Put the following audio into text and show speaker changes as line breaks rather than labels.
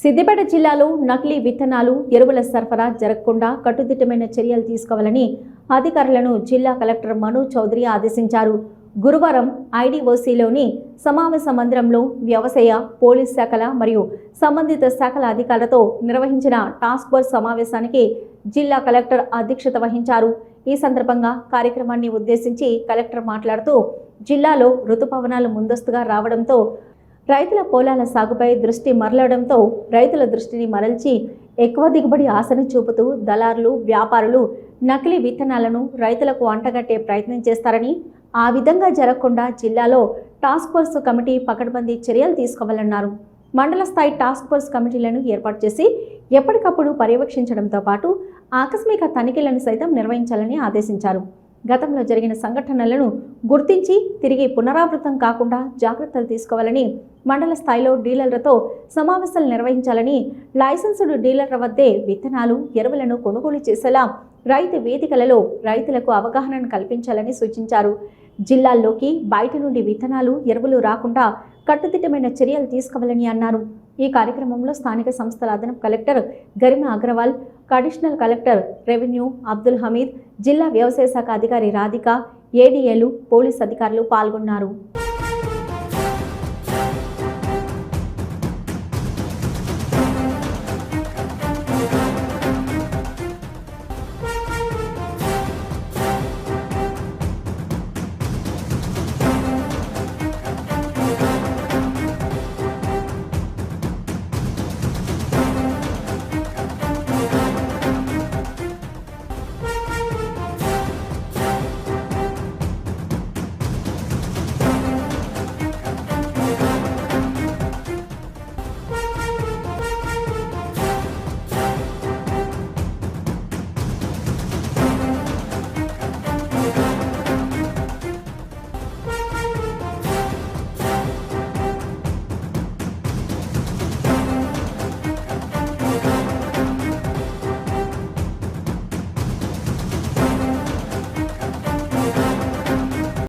సిద్దిపేట జిల్లాలో నకిలీ విత్తనాలు, ఎరువుల సరఫరా జరగకుండా కట్టుదిట్టమైన చర్యలు తీసుకోవాలని అధికారులను జిల్లా కలెక్టర్ మను చౌదరి ఆదేశించారు. గురువారం ఐడీఓసీలోని సమావేశ మందిరంలో వ్యవసాయ, పోలీస్ శాఖల మరియు సంబంధిత శాఖల అధికారులతో నిర్వహించిన టాస్క్ ఫోర్స్ సమావేశానికి జిల్లా కలెక్టర్ అధ్యక్షత వహించారు. ఈ సందర్భంగా కార్యక్రమాన్ని ఉద్దేశించి కలెక్టర్ మాట్లాడుతూ, జిల్లాలో ఋతుపవనాలు ముందస్తుగా రావడంతో రైతుల పొలాల సాగుపై దృష్టి మరలడంతో రైతుల దృష్టిని మరల్చి ఎక్కువ దిగుబడి ఆశను చూపుతూ దళారులు, వ్యాపారులు నకిలీ విత్తనాలను రైతులకు అంటగట్టే ప్రయత్నం చేస్తారని, ఆ విధంగా జరగకుండా జిల్లాలో టాస్క్ ఫోర్స్ కమిటీ పకడ్బందీ చర్యలు తీసుకోవాలన్నారు. మండల స్థాయి టాస్క్ ఫోర్స్ కమిటీలను ఏర్పాటు చేసి ఎప్పటికప్పుడు పర్యవేక్షించడంతో పాటు ఆకస్మిక తనిఖీలను సైతం నిర్వహించాలని ఆదేశించారు. గతంలో జరిగిన సంఘటనలను గుర్తించి తిరిగి పునరావృతం కాకుండా జాగ్రత్తలు తీసుకోవాలని, మండల స్థాయిలో డీలర్లతో సమావేశాలు నిర్వహించాలని, లైసెన్సుడు డీలర్ల వద్దే విత్తనాలు, ఎరువులను కొనుగోలు చేసేలా రైతు వేదికలలో రైతులకు అవగాహనను కల్పించాలని సూచించారు. జిల్లాల్లోకి బయట నుండి విత్తనాలు, ఎరువులు రాకుండా కట్టుదిట్టమైన చర్యలు తీసుకోవాలని అన్నారు. ఈ కార్యక్రమంలో స్థానిక సంస్థల అదనపు collector Garima Agarwal, additional collector revenue Abdul Hamid, జిల్లా వ్యవసాయ శాఖ అధికారి రాధిక, ఏడీఏలు, పోలీస్ అధికారులు పాల్గొన్నారు.